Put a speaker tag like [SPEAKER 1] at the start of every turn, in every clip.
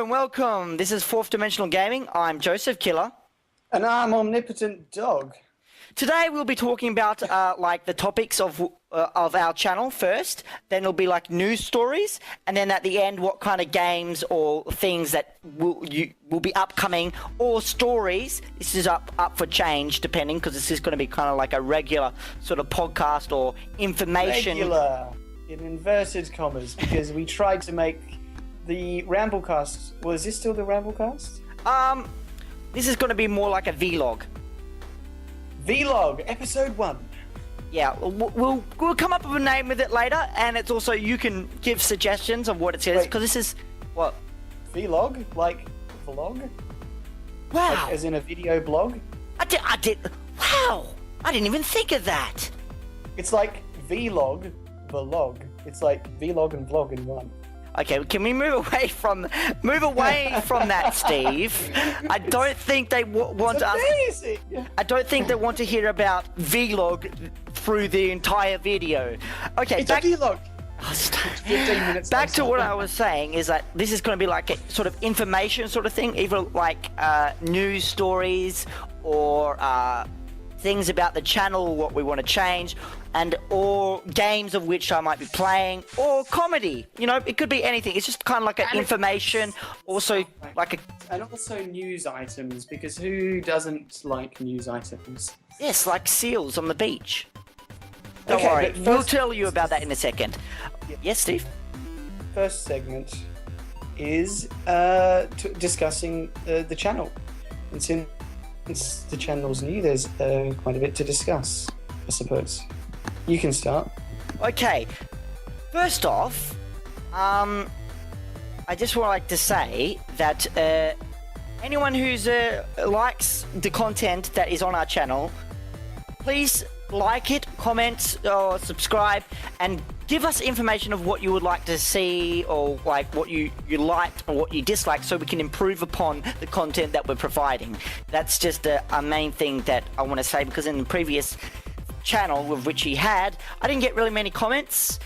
[SPEAKER 1] Hello and welcome. This is Fourth Dimensional Gaming. I'm Joseph Killer.
[SPEAKER 2] And I'm Omnipotent Dog.
[SPEAKER 1] Today we'll be talking about like the topics of our channel first. Then it'll be like news stories, and then at the end, what kind of games or things that will be upcoming or stories. This is up for change depending, because this is going to be kind of like a regular sort of podcast or information.
[SPEAKER 2] Regular in inverted commas, because we tried to make the Ramblecast. Well, is this still the Ramblecast?
[SPEAKER 1] This is going to be more like a vlog.
[SPEAKER 2] Vlog, episode 1.
[SPEAKER 1] Yeah, we'll come up with a name with it later, and it's also, you can give suggestions of what it says, because this is what?
[SPEAKER 2] Vlog? Like vlog?
[SPEAKER 1] Wow.
[SPEAKER 2] Like, as in a video blog?
[SPEAKER 1] I did. Wow. I didn't even think of that.
[SPEAKER 2] It's like vlog. It's like vlog and vlog in one.
[SPEAKER 1] Okay, can we move away from that, Steve? I don't think they want to. I don't think they want to hear about vlog through the entire video. Okay,
[SPEAKER 2] it's a vlog.
[SPEAKER 1] 15 minutes. Back to what I was saying is that this is going to be like a sort of information sort of thing, either like news stories or things about the channel, what we want to change, and or games of which I might be playing, or comedy. You know, it could be anything. It's just kind of like an information, also like a...
[SPEAKER 2] And also news items, because who doesn't like news items?
[SPEAKER 1] Yes, like seals on the beach. Don't worry, we'll tell you about that in a second. Yeah. Yes, Steve?
[SPEAKER 2] First segment is discussing the channel. And since the channel's new, there's quite a bit to discuss, I suppose. You can start.
[SPEAKER 1] Okay. First off, I just would like to say that anyone who's likes the content that is on our channel, please like it, comment, or subscribe, and give us information of what you would like to see, or like what you liked or what you disliked, so we can improve upon the content that we're providing. That's just a main thing that I want to say, because in the previous channel with which he had, I didn't get really many comments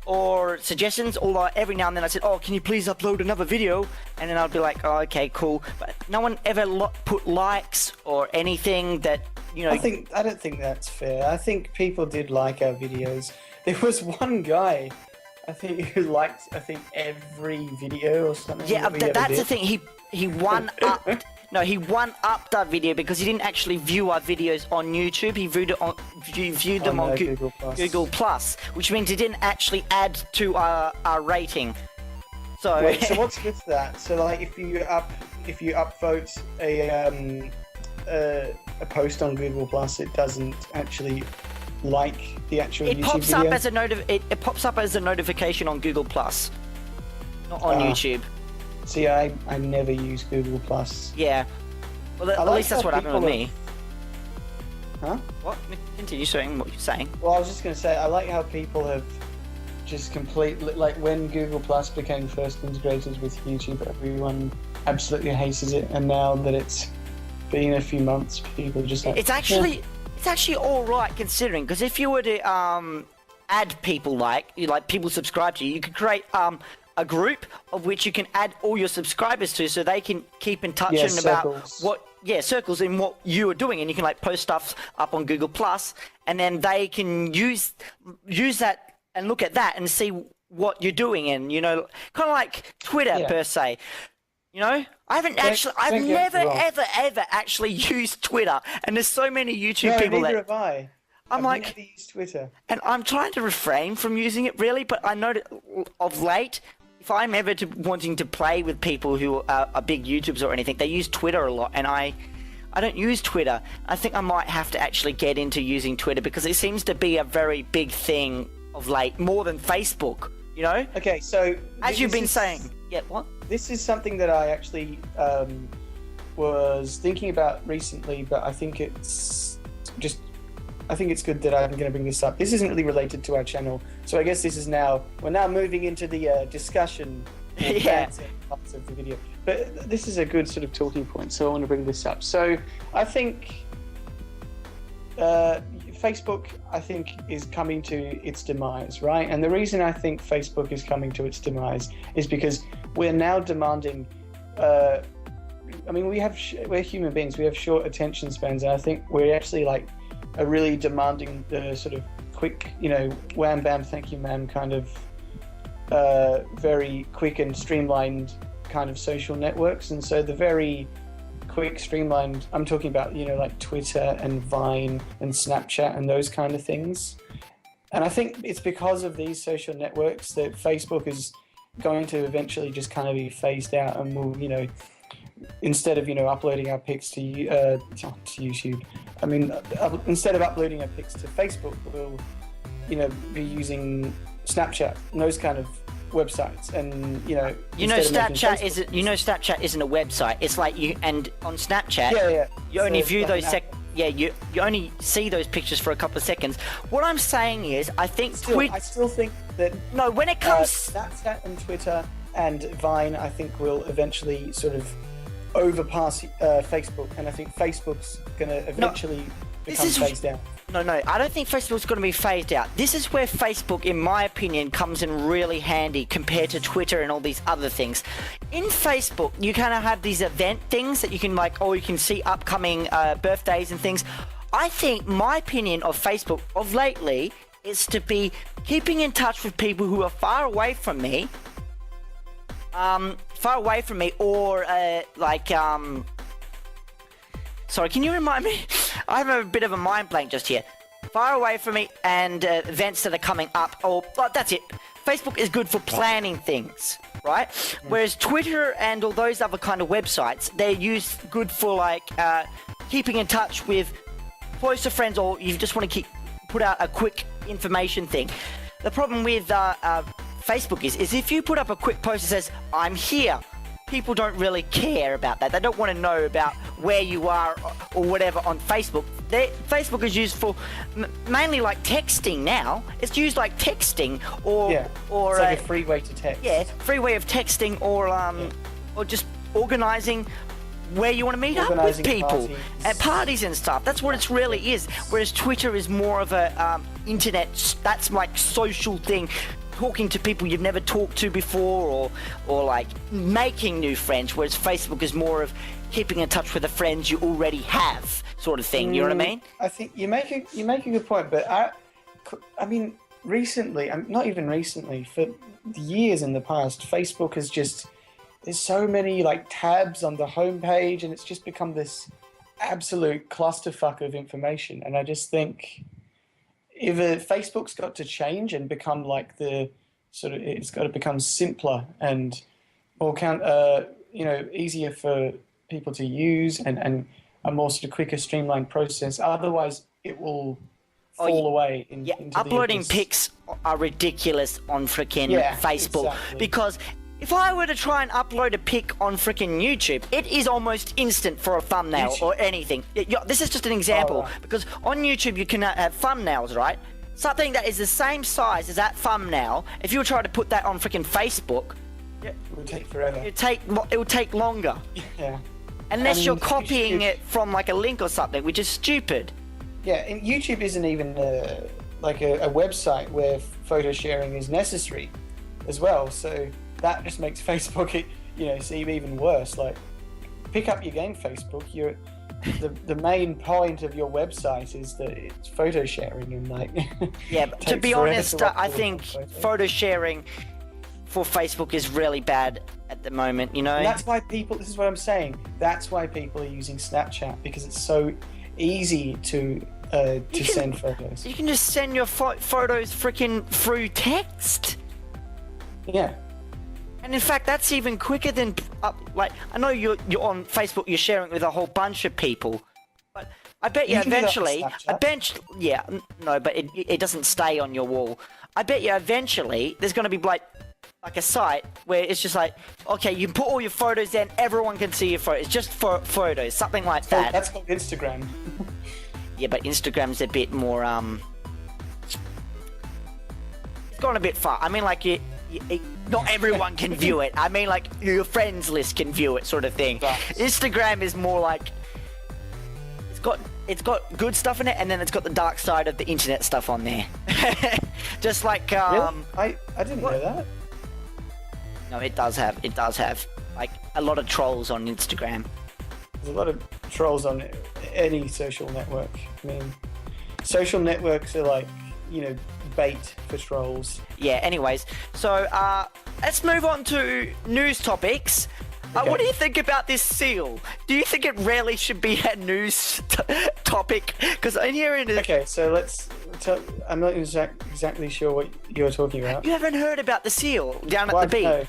[SPEAKER 1] or suggestions, although every now and then I said, oh, can you please upload another video? And then I'd be like, oh, okay, cool. But no one ever put likes or anything that, you know...
[SPEAKER 2] I don't think that's fair. I think people did like our videos. There was one guy, I think, who liked, every video or something.
[SPEAKER 1] Yeah, that's the thing. He one-upped... No, he one-upped our video because he didn't actually view our videos on YouTube. He viewed them on Google Plus, which means he didn't actually add to our rating. So
[SPEAKER 2] wait, so what's with that? So like, if you upvote a post on Google Plus, it doesn't actually like the actual YouTube
[SPEAKER 1] pops
[SPEAKER 2] video?
[SPEAKER 1] Up as it pops up as a notification on Google Plus, not on YouTube.
[SPEAKER 2] See, I never use Google Plus.
[SPEAKER 1] Yeah. Well, at least that's what happened with me.
[SPEAKER 2] Huh?
[SPEAKER 1] What? Continue saying what you're saying.
[SPEAKER 2] Well, I was just going to say, I like how people have just completely... Like, when Google Plus became first integrated with YouTube, everyone absolutely hated it. And now that it's been a few months, people just like...
[SPEAKER 1] It's actually all right, considering, because if you were to add people, like people subscribe to you, you could create... a group of which you can add all your subscribers to, so they can keep in touch and about circles in what you are doing, and you can like post stuff up on Google Plus, and then they can use that and look at that and see what you're doing, and you know, kind of like Twitter per se. You know, I've never ever actually used Twitter, and there's so many YouTube people
[SPEAKER 2] neither have I.
[SPEAKER 1] I've never
[SPEAKER 2] used Twitter,
[SPEAKER 1] and I'm trying to refrain from using it really, but I know that of late, if I'm ever wanting to play with people who are big YouTubers or anything, they use Twitter a lot, and I don't use Twitter. I think I might have to actually get into using Twitter, because it seems to be a very big thing of late, more than Facebook, you know?
[SPEAKER 2] Okay, so...
[SPEAKER 1] As you've been saying... Yeah, what?
[SPEAKER 2] This is something that I actually was thinking about recently, but I think it's good that I'm going to bring this up. This isn't really related to our channel, so I guess we're now moving into the discussion parts of the video. But this is a good sort of talking point, so I want to bring this up. So I think Facebook, is coming to its demise, right? And the reason I think Facebook is coming to its demise is because we're now demanding I mean, we're human beings. We have short attention spans, and I think we're actually like are really demanding the sort of quick, wham bam, thank you, ma'am, kind of very quick and streamlined kind of social networks. And so the very quick, streamlined, I'm talking about, like Twitter and Vine and Snapchat and those kind of things. And I think it's because of these social networks that Facebook is going to eventually just kind of be phased out, and will, instead of uploading our pics to YouTube, I mean, instead of uploading our pics to Facebook, we'll be using Snapchat and those kind of websites, and
[SPEAKER 1] Snapchat isn't a website. It's like and on Snapchat, you only view those you only see those pictures for a couple of seconds. What I'm saying is, I still think that when it comes
[SPEAKER 2] Snapchat and Twitter and Vine, I think will eventually sort of overpass Facebook, and I think Facebook's going to eventually become phased out.
[SPEAKER 1] No, I don't think Facebook's going to be phased out. This is where Facebook, in my opinion, comes in really handy compared to Twitter and all these other things. In Facebook, you kind of have these event things that you can you can see upcoming birthdays and things. I think my opinion of Facebook of lately is to be keeping in touch with people who are far away from me, or sorry, can you remind me? I have a bit of a mind blank just here. Far away from me, and events that are coming up. That's it. Facebook is good for planning things, right? Whereas Twitter and all those other kind of websites, they're good for keeping in touch with closer friends, or you just want to put out a quick information thing. The problem with Facebook is if you put up a quick post that says, "I'm here," people don't really care about that. They don't want to know about where you are or whatever on Facebook. Facebook is used for mainly like texting now. It's used like texting or
[SPEAKER 2] it's like a free way to text.
[SPEAKER 1] Yeah, free way of texting or just organising where you want to meet up with people at parties and stuff. That's what it really is. Whereas Twitter is more of a internet. That's like social thing. Talking to people you've never talked to before, or like making new friends, whereas Facebook is more of keeping in touch with the friends you already have, sort of thing. You know what I mean?
[SPEAKER 2] I think you make a good point, but I mean, recently, not even recently, for years in the past, Facebook has there's so many like tabs on the homepage, and it's just become this absolute clusterfuck of information. And I just think, if Facebook's got to change and become like it's got to become simpler and more easier for people to use, and a more sort of quicker, streamlined process. Otherwise, it will fall away.
[SPEAKER 1] Uploading pics are ridiculous on freaking Facebook, because if I were to try and upload a pic on freaking YouTube, it is almost instant for a thumbnail or anything. This is just an example, because on YouTube you can have thumbnails, right? Something that is the same size as that thumbnail, if you were trying to put that on freaking Facebook,
[SPEAKER 2] it would take forever.
[SPEAKER 1] It would take longer.
[SPEAKER 2] Yeah.
[SPEAKER 1] Unless you're copying it from like a link or something, which is stupid.
[SPEAKER 2] Yeah, and YouTube isn't even a website where photo sharing is necessary as well. So that just makes Facebook seem even worse. Like, pick up your game, Facebook. The main point of your website is that it's photo sharing, and
[SPEAKER 1] but to be honest, I think photo sharing for Facebook is really bad at the moment. And
[SPEAKER 2] that's why this is what I'm saying. That's why people are using Snapchat, because it's so easy to send photos. You
[SPEAKER 1] can just send your photos freaking through text.
[SPEAKER 2] Yeah.
[SPEAKER 1] And in fact, that's even quicker than I know you're on Facebook, you're sharing it with a whole bunch of people, but I bet you eventually, but it doesn't stay on your wall. I bet you eventually there's going to be like a site where it's just like, okay, you put all your photos in, everyone can see your photos, just for photos, something like that.
[SPEAKER 2] That's called Instagram.
[SPEAKER 1] Yeah, but Instagram's a bit more it's gone a bit far. I mean, like not everyone can view it. I mean, like, your friends list can view it, sort of thing. Right. Instagram is more like it's got good stuff in it, and then it's got the dark side of the internet stuff on there. Just like
[SPEAKER 2] really? I didn't know that.
[SPEAKER 1] No, it does have. like a lot of trolls on Instagram.
[SPEAKER 2] There's a lot of trolls on any social network. I mean, social networks are like, bait for trolls.
[SPEAKER 1] Yeah, anyways, so let's move on to news topics.
[SPEAKER 2] Okay.
[SPEAKER 1] What do you think about this seal? Do you think it really should be a news topic? Because in here it is...
[SPEAKER 2] Okay, so I'm not exactly sure what you're talking about.
[SPEAKER 1] You haven't heard about the seal down at the beach?
[SPEAKER 2] No.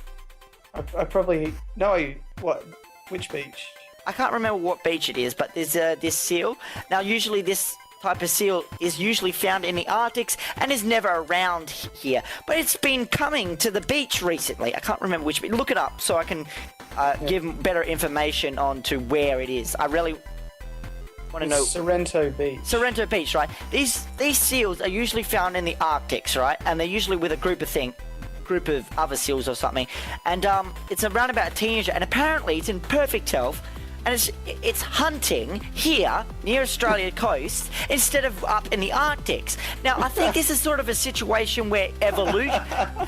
[SPEAKER 2] I probably... No, what? Which beach?
[SPEAKER 1] I can't remember what beach it is, but there's this seal. Now, usually this type of seal is usually found in the Arctics and is never around here. But it's been coming to the beach recently. I can't remember which beach. Look it up so I can give better information on to where it is. I really want to know.
[SPEAKER 2] Sorrento Beach.
[SPEAKER 1] Sorrento Beach, right? These seals are usually found in the Arctics, right? And they're usually with a group of other seals or something. And it's around about a teenager, and apparently it's in perfect health. And it's hunting here near Australia coast instead of up in the Arctics. Now, I think this is sort of a situation where evolution,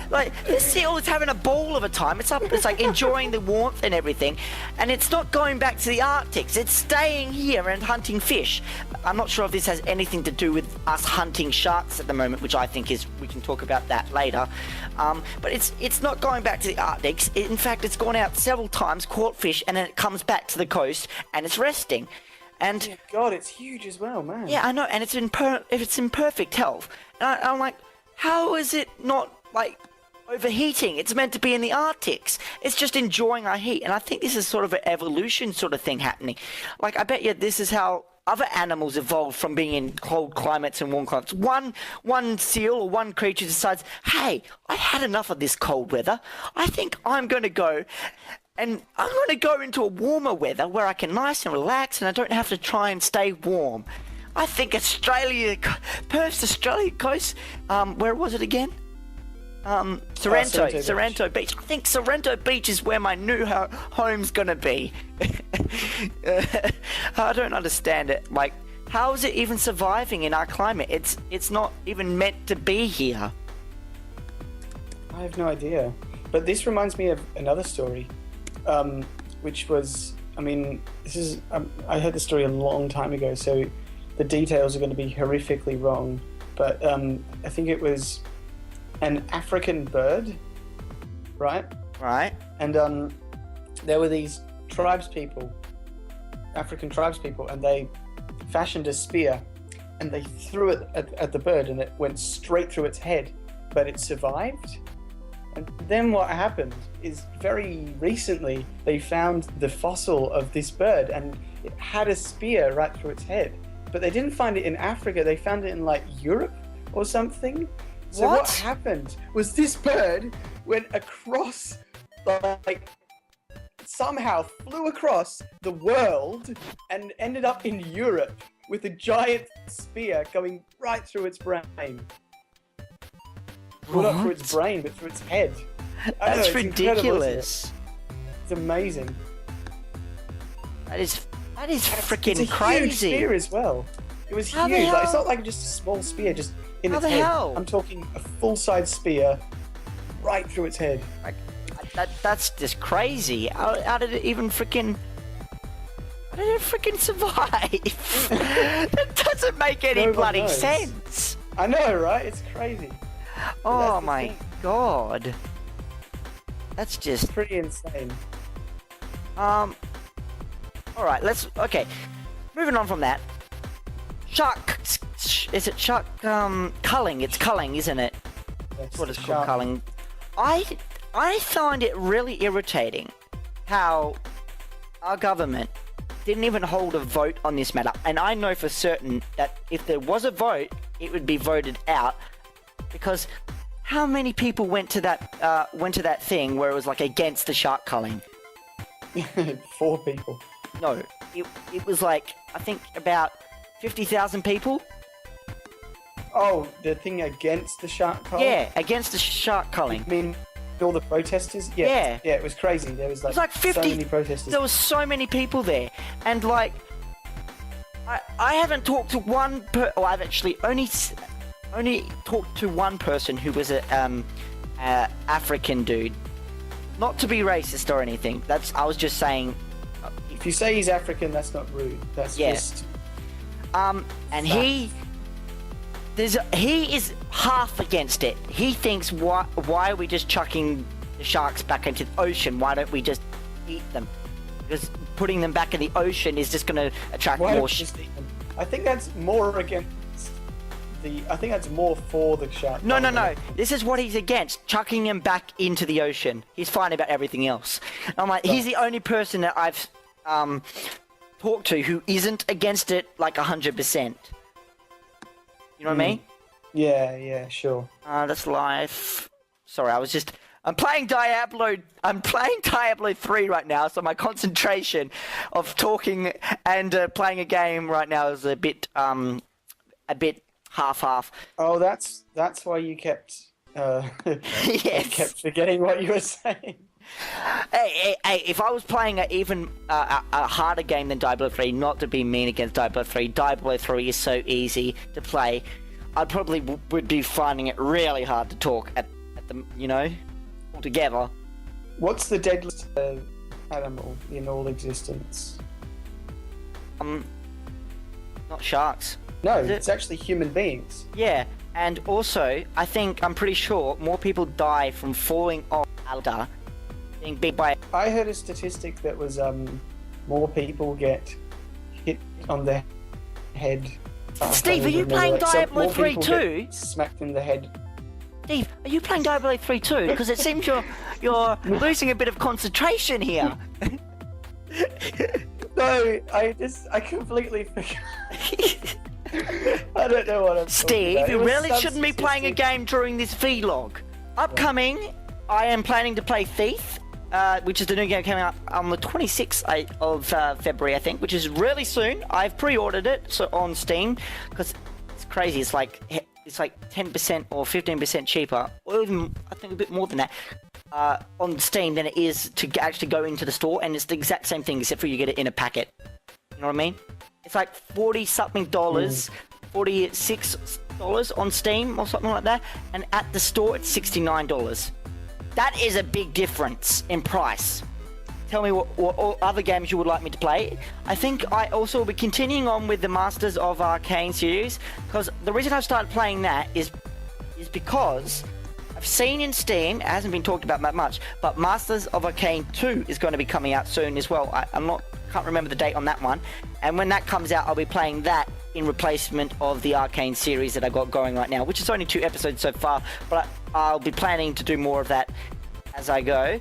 [SPEAKER 1] like this seal is having a ball of a time. It's like enjoying the warmth and everything, and it's not going back to the Arctics. It's staying here and hunting fish. I'm not sure if this has anything to do with us hunting sharks at the moment, which I think is, we can talk about that later. But it's not going back to the Arctics. In fact, it's gone out several times, caught fish, and then it comes back to the coast and it's resting. And
[SPEAKER 2] yeah, God, it's huge as well, man.
[SPEAKER 1] Yeah, I know, and it's in perfect health. And I'm like, how is it not like overheating? It's meant to be in the Arctics. It's just enjoying our heat, and I think this is sort of an evolution sort of thing happening. Like, I bet you this is how other animals evolved from being in cold climates and warm climates. One seal or one creature decides, hey, I had enough of this cold weather. I think I'm going to go. And I'm going to go into a warmer weather where I can nice and relax and I don't have to try and stay warm. I think Perth's Australia coast, where was it again? Sorrento Beach. I think Sorrento Beach is where my new home's going to be. I don't understand it. Like, how is it even surviving in our climate? It's not even meant to be here.
[SPEAKER 2] I have no idea. But this reminds me of another story. Which was, I mean, I heard the story a long time ago, so the details are going to be horrifically wrong, but I think it was an African bird, right?
[SPEAKER 1] Right.
[SPEAKER 2] And there were these African tribespeople, and they fashioned a spear, and they threw it at the bird, and it went straight through its head, but it survived. And then what happened is very recently they found the fossil of this bird and it had a spear right through its head. But they didn't find it in Africa, they found it in like Europe or something. So what happened was this bird went across, like somehow flew across the world and ended up in Europe with a giant spear going right through its brain. Well, not through its brain, but through its head.
[SPEAKER 1] That's ridiculous.
[SPEAKER 2] It's amazing.
[SPEAKER 1] That is freaking
[SPEAKER 2] it's a
[SPEAKER 1] crazy.
[SPEAKER 2] Huge spear as well. It was
[SPEAKER 1] How the
[SPEAKER 2] huge. Like,
[SPEAKER 1] hell?
[SPEAKER 2] it's not like just a small spear, just in
[SPEAKER 1] How
[SPEAKER 2] its
[SPEAKER 1] the
[SPEAKER 2] head.
[SPEAKER 1] hell?
[SPEAKER 2] I'm talking a full-size spear right through its head.
[SPEAKER 1] That's just crazy. How did it even freaking? How did it freaking survive? That doesn't make any
[SPEAKER 2] No one
[SPEAKER 1] bloody
[SPEAKER 2] knows.
[SPEAKER 1] sense.
[SPEAKER 2] I know, right? It's crazy.
[SPEAKER 1] Oh
[SPEAKER 2] the
[SPEAKER 1] my
[SPEAKER 2] thing.
[SPEAKER 1] god. That's just
[SPEAKER 2] It's pretty insane.
[SPEAKER 1] Alright, okay. Moving on from that. Shark is it shark culling? It's culling, isn't it?
[SPEAKER 2] That's
[SPEAKER 1] What it's
[SPEAKER 2] the
[SPEAKER 1] called,
[SPEAKER 2] shark.
[SPEAKER 1] culling. I find it really irritating how our government didn't even hold a vote on this matter. And I know for certain that if there was a vote, it would be voted out. Because how many people went to that thing where it was like against the shark culling?
[SPEAKER 2] 4 people.
[SPEAKER 1] No, it was like, I think about 50,000 people.
[SPEAKER 2] Oh, the thing against the shark culling?
[SPEAKER 1] Yeah, against the shark culling.
[SPEAKER 2] I mean, all the protesters?
[SPEAKER 1] Yeah.
[SPEAKER 2] Yeah, it was crazy. There was
[SPEAKER 1] It was like 50.
[SPEAKER 2] so many protesters.
[SPEAKER 1] There was so many people there, and like, I haven't talked to one I've actually only talked to one person who was a African dude, Not to be racist or anything. I was just saying.
[SPEAKER 2] If you say he's African, that's not rude. That's just.
[SPEAKER 1] And he is half against it. He thinks, why are we just chucking the sharks back into the ocean? Why don't we just eat them? Because putting them back in the ocean is just going to attract more.
[SPEAKER 2] I think that's more against I think that's more for the shark.
[SPEAKER 1] No. This is what he's against: chucking him back into the ocean. He's fine about everything else. And I'm like, he's the only person that I've talked to who isn't against it like 100%. You know what I mean?
[SPEAKER 2] Yeah, sure.
[SPEAKER 1] That's life. Sorry, I'm playing Diablo 3 right now, so my concentration of talking and playing a game right now is a bit half.
[SPEAKER 2] Oh, that's why you kept
[SPEAKER 1] Yes.
[SPEAKER 2] kept forgetting what you were saying.
[SPEAKER 1] Hey, if I was playing a harder game than Diablo 3, not to be mean against Diablo 3, Diablo 3 is so easy to play, I probably would be finding it really hard to talk at the, altogether.
[SPEAKER 2] What's the deadliest animal in all existence?
[SPEAKER 1] Not sharks.
[SPEAKER 2] No, it's actually human beings.
[SPEAKER 1] Yeah, and also, I'm pretty sure more people die from falling off alligator being bit by.
[SPEAKER 2] I heard a statistic that was more people get hit on the head.
[SPEAKER 1] Steve, are you playing Diablo 3 too?
[SPEAKER 2] Smacked in the head.
[SPEAKER 1] Steve, are you playing Diablo 3 too? Because it seems you're losing a bit of concentration here.
[SPEAKER 2] No, I completely forgot. I don't know what I'm
[SPEAKER 1] Steve,
[SPEAKER 2] talking about.
[SPEAKER 1] you really shouldn't be playing a game during this vlog. Upcoming, I am planning to play Thief, which is the new game coming up on the 26th of February, I think, which is really soon. I've pre-ordered it on Steam because it's crazy. It's like 10% or 15% cheaper, or even I think a bit more than that, on Steam than it is to actually go into the store, and it's the exact same thing except for you get it in a packet. You know what I mean? It's like $40-something, $46 on Steam or something like that, and at the store it's $69. That is a big difference in price. Tell me what other games you would like me to play. I think I also will be continuing on with the Masters of Arcane series, because the reason I've started playing that is because I've seen in Steam, it hasn't been talked about that much, but Masters of Arcane 2 is going to be coming out soon as well. Can't remember the date on that one, and when that comes out I'll be playing that in replacement of the Arcane series that I got going right now, which is only 2 episodes so far, but I'll be planning to do more of that as I go.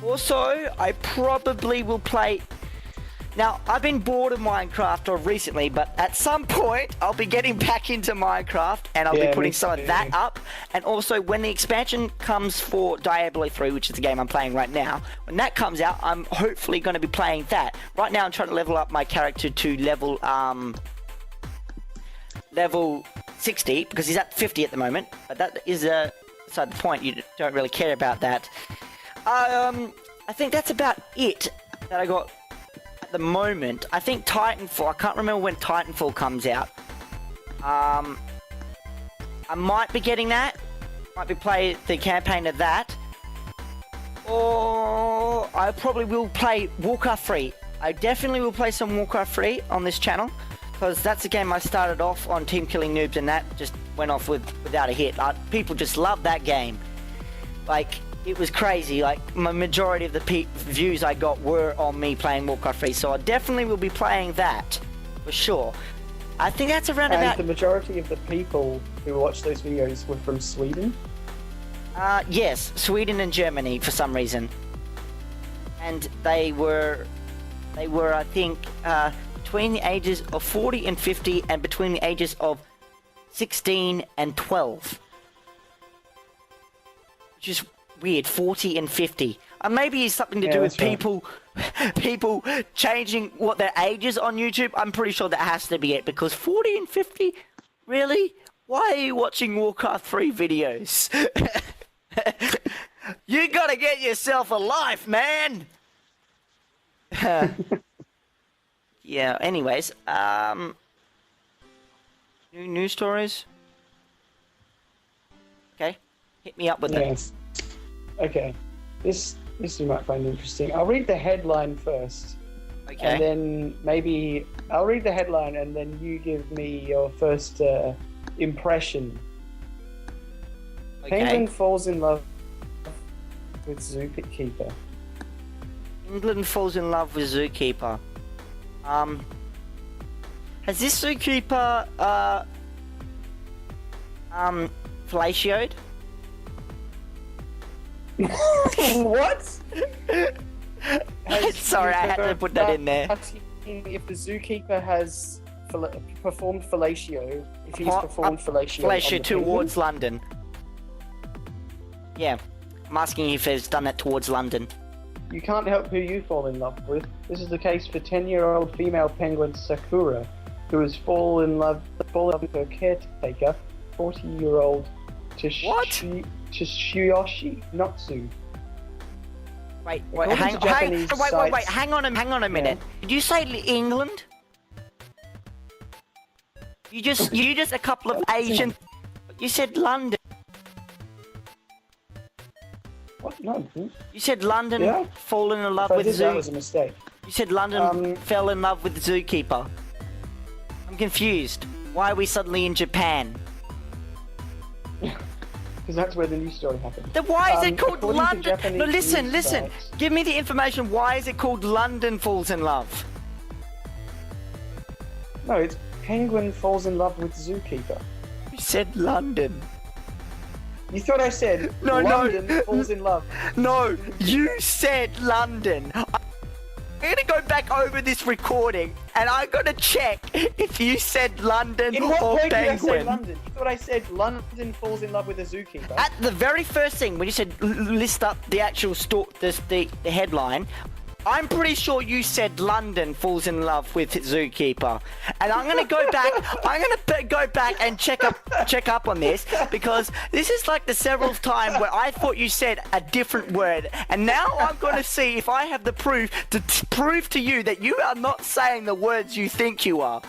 [SPEAKER 1] Also, I probably will play. Now, I've been bored of Minecraft recently, but at some point I'll be getting back into Minecraft, and I'll be putting some of that up. And also, when the expansion comes for Diablo 3, which is the game I'm playing right now, when that comes out, I'm hopefully going to be playing that. Right now, I'm trying to level up my character to level 60, because he's at 50 at the moment. But that is beside the point. You don't really care about that. I think that's about it that I got at the moment. I think Titanfall, I can't remember when Titanfall comes out. I might be getting that. Might be playing the campaign of that. Or I probably will play Warcraft 3. I definitely will play some Warcraft 3 on this channel, because that's a game I started off on Team Killing Noobs, and that just went off without a hit. People just love that game. Like, it was crazy. Like, my majority of the views I got were on me playing Warcraft 3, so I definitely will be playing that for sure. I think that's around about.
[SPEAKER 2] And the majority of the people who watched those videos were from Sweden?
[SPEAKER 1] Yes, Sweden and Germany for some reason. And they were I think, between the ages of 40 and 50, and between the ages of 16 and 12. Which is weird, 40 and 50. Maybe it's something to do with people changing what their age is on YouTube. I'm pretty sure that has to be it, because 40 and 50? Really? Why are you watching Warcraft 3 videos? You gotta get yourself a life, man! Yeah, anyways, new news stories? Okay, hit me up with it.
[SPEAKER 2] Okay. This This you might find interesting. I'll read the headline first.
[SPEAKER 1] Okay.
[SPEAKER 2] And then maybe I'll read the headline and then you give me your first impression.
[SPEAKER 1] Okay.
[SPEAKER 2] Penguin falls in love with zookeeper.
[SPEAKER 1] England falls in love with zookeeper. Has this zookeeper fellatioed?
[SPEAKER 2] What?
[SPEAKER 1] Sorry, I had to put that in there.
[SPEAKER 2] Asking if the zookeeper has performed fellatio, if he's performed fellatio.
[SPEAKER 1] Fellatio
[SPEAKER 2] on the
[SPEAKER 1] towards
[SPEAKER 2] penguin?
[SPEAKER 1] London. Yeah, I'm asking if he's done that towards London.
[SPEAKER 2] You can't help who you fall in love with. This is the case for 10-year-old female penguin Sakura, who has fallen in love with her caretaker, 40-year-old Tsuyoshi Natsu.
[SPEAKER 1] Wait,
[SPEAKER 2] According
[SPEAKER 1] hang
[SPEAKER 2] to Japanese sites-
[SPEAKER 1] hang on a minute. Did you say England? You just a couple of Asian. You said London.
[SPEAKER 2] What? No.
[SPEAKER 1] You said London
[SPEAKER 2] Yeah.
[SPEAKER 1] fallen in love
[SPEAKER 2] If I
[SPEAKER 1] with
[SPEAKER 2] did, that was a mistake.
[SPEAKER 1] You said London
[SPEAKER 2] Um,
[SPEAKER 1] fell in love with the zookeeper. I'm confused. Why are we suddenly in Japan?
[SPEAKER 2] Because that's where the news story happened.
[SPEAKER 1] Then why is it called
[SPEAKER 2] according to
[SPEAKER 1] London?
[SPEAKER 2] Japanese
[SPEAKER 1] No, listen.
[SPEAKER 2] news sites-
[SPEAKER 1] Give me the information. Why is it called London falls in love?
[SPEAKER 2] No, it's penguin falls in love with zookeeper.
[SPEAKER 1] You said London.
[SPEAKER 2] You thought I said
[SPEAKER 1] No.
[SPEAKER 2] London falls in love.
[SPEAKER 1] No, you said London. I'm gonna go back over this recording and I'm gonna check if you said London
[SPEAKER 2] In what
[SPEAKER 1] or
[SPEAKER 2] point did I say
[SPEAKER 1] penguin.
[SPEAKER 2] London? You thought I said London falls in love with a zookeeper.
[SPEAKER 1] At the very first thing, when you said list up the actual the headline, I'm pretty sure you said London falls in love with zookeeper, and I'm gonna go back. Go back and check up on this, because this is like the seventh time where I thought you said a different word, and now I'm gonna see if I have the proof to prove to you that you are not saying the words you think you are.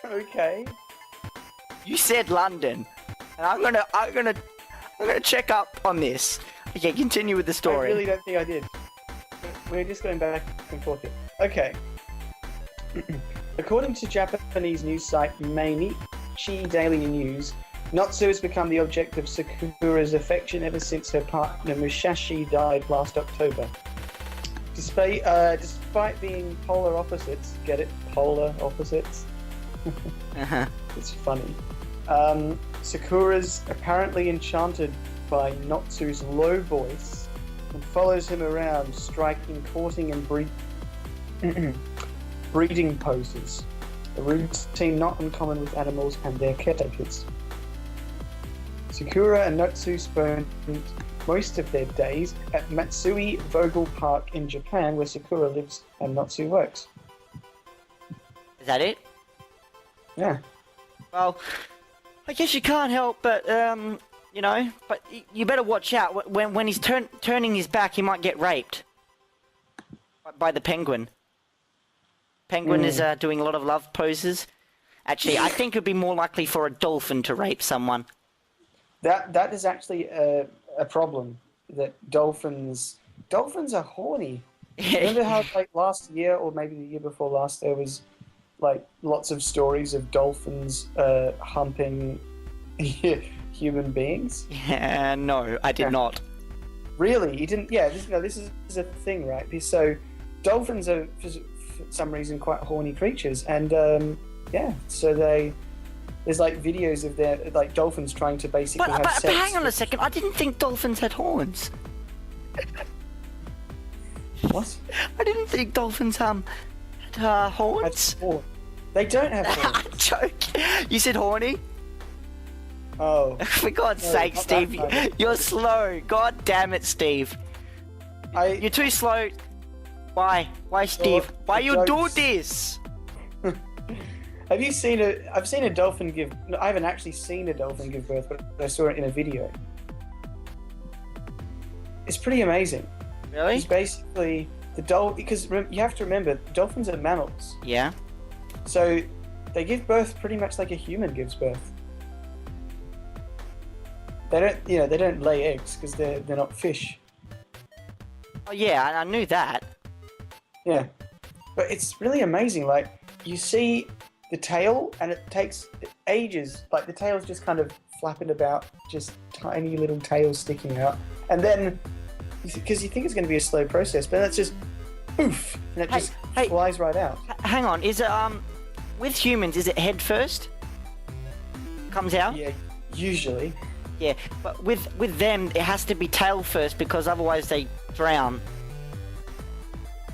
[SPEAKER 2] Okay.
[SPEAKER 1] You said London, and I'm gonna check up on this. Okay, continue with the
[SPEAKER 2] I
[SPEAKER 1] story.
[SPEAKER 2] really don't think I did. We're just going back and forth here. Okay. According to Japanese news site Mainichi Daily News, Natsu has become the object of Sakura's affection ever since her partner Musashi died last October. Despite being polar opposites, get it? Polar opposites?
[SPEAKER 1] Uh-huh.
[SPEAKER 2] It's funny. Sakura's apparently enchanted by Natsu's low voice and follows him around, striking, courting, and breeding poses. A routine not uncommon with animals and their caretakers. Sakura and Natsu spent most of their days at Matsui Vogel Park in Japan, where Sakura lives and Natsu works.
[SPEAKER 1] Is that it?
[SPEAKER 2] Yeah.
[SPEAKER 1] Well, I guess you can't help but, you know, but you better watch out. When he's turning his back, he might get raped by the penguin. Penguin is doing a lot of love poses. Actually, I think it'd be more likely for a dolphin to rape someone.
[SPEAKER 2] That is actually a problem. That dolphins are horny. Remember how like last year or maybe the year before last there was like lots of stories of dolphins humping human beings?
[SPEAKER 1] Yeah, no, I did not.
[SPEAKER 2] Really? You didn't? Yeah, this is a thing, right? So dolphins are for some reason quite horny creatures, and so there's like videos of their like dolphins trying to basically have sex.
[SPEAKER 1] But hang on a second, I didn't think dolphins had horns.
[SPEAKER 2] What?
[SPEAKER 1] I didn't think dolphins had horns.
[SPEAKER 2] They don't have
[SPEAKER 1] I'm
[SPEAKER 2] horns.
[SPEAKER 1] joking. You said horny?
[SPEAKER 2] Oh.
[SPEAKER 1] For God's
[SPEAKER 2] No,
[SPEAKER 1] sake,
[SPEAKER 2] not
[SPEAKER 1] Steve,
[SPEAKER 2] that kind.
[SPEAKER 1] you're slow. God damn it, Steve. You're too slow. Why? Why, Steve? Why you do
[SPEAKER 2] jokes.
[SPEAKER 1] this?
[SPEAKER 2] Have you seen I've seen a dolphin give... No, I haven't actually seen a dolphin give birth, but I saw it in a video. It's pretty amazing.
[SPEAKER 1] Really?
[SPEAKER 2] It's basically the because you have to remember, dolphins are mammals.
[SPEAKER 1] Yeah.
[SPEAKER 2] So they give birth pretty much like a human gives birth. they don't lay eggs because they're not fish.
[SPEAKER 1] Oh yeah, I knew that.
[SPEAKER 2] Yeah, but it's really amazing. Like you see the tail, and it takes ages. Like the tail's just kind of flapping about, just tiny little tails sticking out, and then because you think it's going to be a slow process, but that's just poof, and it just flies right out.
[SPEAKER 1] Hang on, is it with humans? Is it head first? Comes out?
[SPEAKER 2] Yeah, usually.
[SPEAKER 1] Yeah, but with them it has to be tail first because otherwise they drown.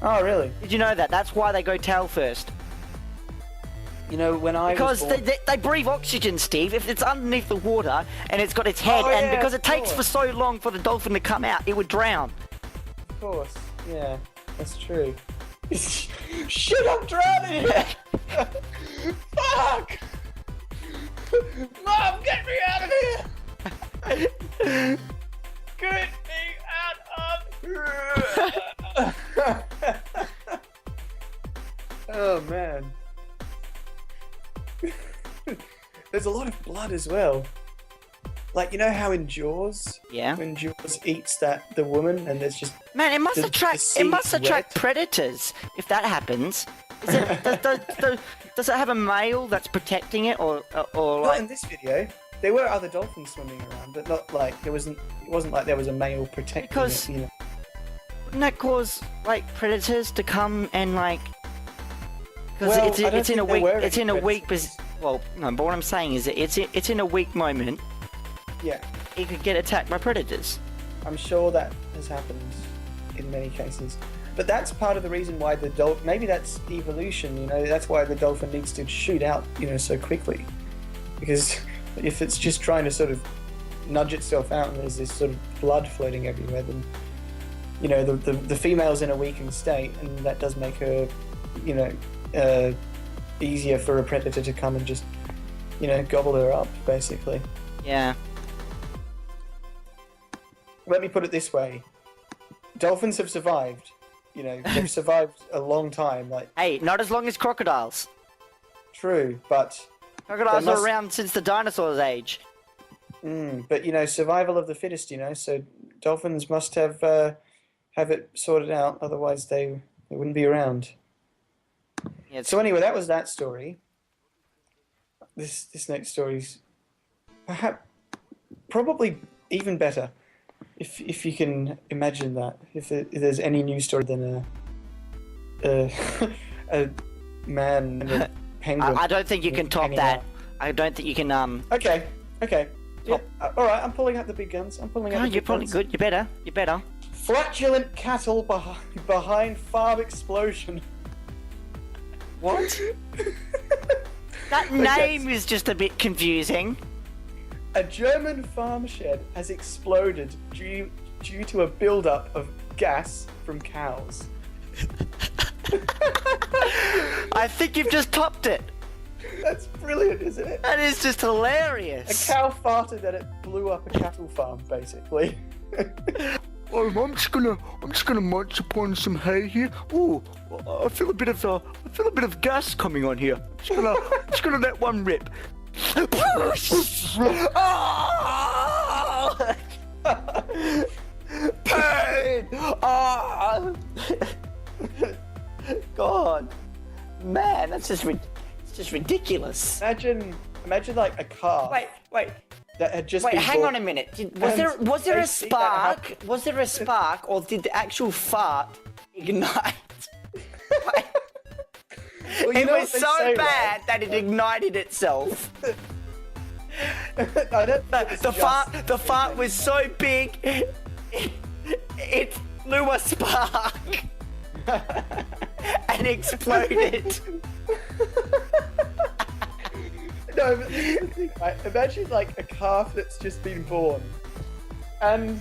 [SPEAKER 2] Oh, really?
[SPEAKER 1] Did you know that? That's why they go tail first.
[SPEAKER 2] You know, when I
[SPEAKER 1] because
[SPEAKER 2] was born...
[SPEAKER 1] they breathe oxygen, Steve. If it's underneath the water and it's got its head, and because it takes for so long for the dolphin to come out, it would drown.
[SPEAKER 2] Of course, yeah, that's true. Shit, I'm drowning! Fuck! Mom, get me out of here! Get me out of here! Oh man. There's a lot of blood as well. Like, you know how in Jaws?
[SPEAKER 1] Yeah.
[SPEAKER 2] When Jaws eats the woman and there's just...
[SPEAKER 1] Man, it must attract
[SPEAKER 2] wet.
[SPEAKER 1] predators if that happens. Is it, does it have a male that's protecting it, or
[SPEAKER 2] Not
[SPEAKER 1] like...
[SPEAKER 2] in this video. There were other dolphins swimming around, but not like it wasn't like there was a male protecting
[SPEAKER 1] Because
[SPEAKER 2] it. You know?
[SPEAKER 1] wouldn't that cause like predators to come and like? Because
[SPEAKER 2] Well,
[SPEAKER 1] it's in a weak. It's in a weak.
[SPEAKER 2] predators.
[SPEAKER 1] Well, no. But what I'm saying is that it's in a weak moment.
[SPEAKER 2] Yeah,
[SPEAKER 1] It could get attacked by predators.
[SPEAKER 2] I'm sure that has happened in many cases. But that's part of the reason why the dolphin. Maybe that's evolution. You know, that's why the dolphin needs to shoot out. You know, so quickly, because if it's just trying to sort of nudge itself out and there's this sort of blood floating everywhere, then you know the female's in a weakened state, and that does make her, you know, easier for a predator to come and just, you know, gobble her up, basically.
[SPEAKER 1] Yeah.
[SPEAKER 2] Let me put it this way: dolphins have survived. You know, they've survived a long time. Like,
[SPEAKER 1] Hey, not as long as crocodiles.
[SPEAKER 2] true, but
[SPEAKER 1] Crocodiles
[SPEAKER 2] They must-
[SPEAKER 1] are around since the dinosaurs' age.
[SPEAKER 2] but you know, survival of the fittest. You know, so dolphins must have it sorted out. Otherwise, they wouldn't be around.
[SPEAKER 1] Yeah,
[SPEAKER 2] So anyway, that was that story. This next story's perhaps probably even better, if you can imagine that. If there's any news story than a man and a penguin.
[SPEAKER 1] I don't think you can top
[SPEAKER 2] hanging
[SPEAKER 1] that.
[SPEAKER 2] out.
[SPEAKER 1] I don't think you can
[SPEAKER 2] Okay.
[SPEAKER 1] Yeah.
[SPEAKER 2] All right, I'm pulling out the big guns. I'm pulling out
[SPEAKER 1] Oh,
[SPEAKER 2] the
[SPEAKER 1] you're
[SPEAKER 2] big
[SPEAKER 1] probably
[SPEAKER 2] guns.
[SPEAKER 1] good. You better.
[SPEAKER 2] Flatulent cattle behind farm explosion.
[SPEAKER 1] What? That
[SPEAKER 2] Okay.
[SPEAKER 1] name is just a bit confusing.
[SPEAKER 2] A German farm shed has exploded due to a buildup of gas from cows.
[SPEAKER 1] I think you've just topped it.
[SPEAKER 2] That's brilliant, isn't it?
[SPEAKER 1] That is just
[SPEAKER 2] A
[SPEAKER 1] hilarious.
[SPEAKER 2] cow farted and it blew up a cattle farm, basically.
[SPEAKER 3] Oh, I'm just gonna munch upon some hay here. Ooh, I feel a bit of gas coming on here. Just gonna let one rip.
[SPEAKER 1] Oh! Pain! Oh! God, man, that's just it's just ridiculous.
[SPEAKER 2] Imagine like a calf
[SPEAKER 1] Wait.
[SPEAKER 2] that had just
[SPEAKER 1] Wait,
[SPEAKER 2] been
[SPEAKER 1] hang
[SPEAKER 2] born.
[SPEAKER 1] on a minute. Was
[SPEAKER 2] And
[SPEAKER 1] there
[SPEAKER 2] they
[SPEAKER 1] a
[SPEAKER 2] see that
[SPEAKER 1] spark? Was there a spark, or did the actual fart ignite?
[SPEAKER 2] Well, you
[SPEAKER 1] It
[SPEAKER 2] know
[SPEAKER 1] was
[SPEAKER 2] what they
[SPEAKER 1] so
[SPEAKER 2] say,
[SPEAKER 1] bad
[SPEAKER 2] right?
[SPEAKER 1] that it ignited itself.
[SPEAKER 2] I don't think it's just-
[SPEAKER 1] The fart was so big, it flew a spark and exploded.
[SPEAKER 2] No, but this is the thing, right? Imagine like a calf that's just been born, and